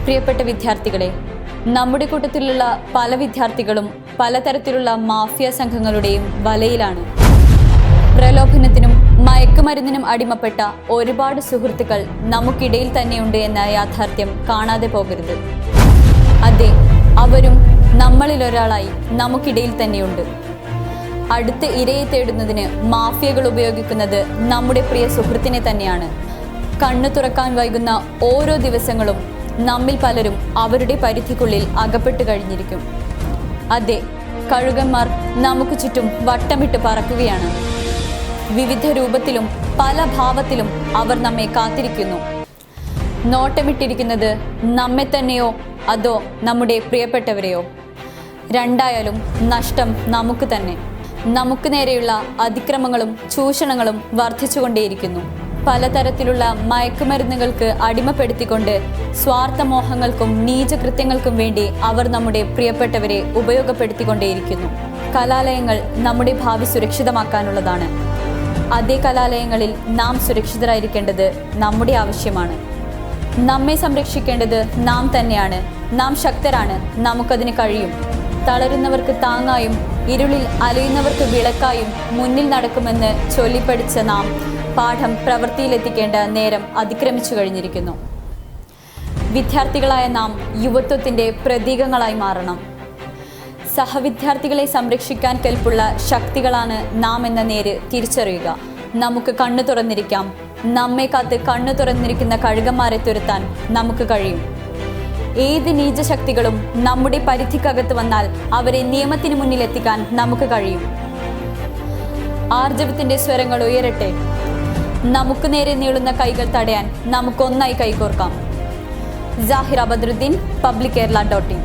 പ്രിയപ്പെട്ട വിദ്യാർത്ഥികളെ, നമ്മുടെ കൂട്ടത്തിലുള്ള പല വിദ്യാർത്ഥികളും പലതരത്തിലുള്ള മാഫിയ സംഘങ്ങളുടെയും വലയിലാണ്. പ്രലോഭനത്തിനും മയക്കുമരുന്നിനും അടിമപ്പെട്ട ഒരുപാട് സുഹൃത്തുക്കൾ നമുക്കിടയിൽ തന്നെയുണ്ട് എന്ന യാഥാർത്ഥ്യം കാണാതെ പോകരുത്. അതെ, അവരും നമ്മളിലൊരാളായി നമുക്കിടയിൽ തന്നെയുണ്ട്. അടുത്ത ഇരയെ തേടുന്നതിന് മാഫിയകൾ ഉപയോഗിക്കുന്നത് നമ്മുടെ പ്രിയ സുഹൃത്തിനെ തന്നെയാണ്. കണ്ണു തുറക്കാൻ വൈകുന്ന ഓരോ ദിവസങ്ങളും നമ്മിൽ പലരും അവരുടെ പരിധിക്കുള്ളിൽ അകപ്പെട്ടു കഴിഞ്ഞിരിക്കും. അതെ, കഴുകന്മാർ നമുക്ക് ചുറ്റും വട്ടമിട്ട് പറക്കുകയാണ്. വിവിധ രൂപത്തിലും പല ഭാവത്തിലും അവർ നമ്മെ കാത്തിരിക്കുന്നു. നോട്ടമിട്ടിരിക്കുന്നത് നമ്മെ തന്നെയോ അതോ നമ്മുടെ പ്രിയപ്പെട്ടവരെയോ? രണ്ടായാലും നഷ്ടം നമുക്ക് തന്നെ. നമുക്ക് നേരെയുള്ള അതിക്രമങ്ങളും ചൂഷണങ്ങളും വർദ്ധിച്ചുകൊണ്ടേയിരിക്കുന്നു. പലതരത്തിലുള്ള മയക്കുമരുന്നുകൾക്ക് അടിമപ്പെടുത്തിക്കൊണ്ട് സ്വാർത്ഥമോഹങ്ങൾക്കും നീചകൃത്യങ്ങൾക്കും വേണ്ടി അവർ നമ്മുടെ പ്രിയപ്പെട്ടവരെ ഉപയോഗപ്പെടുത്തിക്കൊണ്ടേയിരിക്കുന്നു. കലാലയങ്ങൾ നമ്മുടെ ഭാവി സുരക്ഷിതമാക്കാനുള്ളതാണ്. അതേ കലാലയങ്ങളിൽ നാം സുരക്ഷിതരായിരിക്കേണ്ടത് നമ്മുടെ ആവശ്യമാണ്. നമ്മെ സംരക്ഷിക്കേണ്ടത് നാം തന്നെയാണ്. നാം ശക്തരാണ്, നമുക്കതിന് കഴിയും. തളരുന്നവർക്ക് താങ്ങായും ഇരുളിൽ അലയുന്നവർക്ക് വിളക്കായും മുന്നിൽ നടക്കുമെന്ന് ചൊല്ലിപ്പഠിച്ച നാം പാഠം പ്രവൃത്തിയിലെത്തിക്കേണ്ട നേരം അതിക്രമിച്ചു കഴിഞ്ഞിരിക്കുന്നു. വിദ്യാർത്ഥികളായ നാം യുവത്വത്തിൻ്റെ പ്രതീകങ്ങളായി മാറണം. സഹവിദ്യാർത്ഥികളെ സംരക്ഷിക്കാൻ കെൽപ്പുള്ള ശക്തികളാണ് നാം എന്ന നേര് തിരിച്ചറിയുക. നമുക്ക് കണ്ണു തുറന്നിരിക്കാം. നമ്മെ കാത്ത് കണ്ണു തുറന്നിരിക്കുന്ന കഴുകന്മാരെ തുരത്താൻ നമുക്ക് കഴിയും. ഏത് നീചശക്തികളും നമ്മുടെ പരിധിക്കകത്ത് വന്നാൽ അവരെ നിയമത്തിന് മുന്നിൽ എത്തിക്കാൻ നമുക്ക് കഴിയും. ആർജവത്തിൻ്റെ സ്വരങ്ങൾ ഉയരട്ടെ. നമുക്ക് നേരെ നീളുന്ന കൈകൾ തടയാൻ നമുക്കൊന്നായി കൈകോർക്കാം. ജാഹിറ ബദ്രുദ്ദീൻ, പബ്ലിക് കേരള.in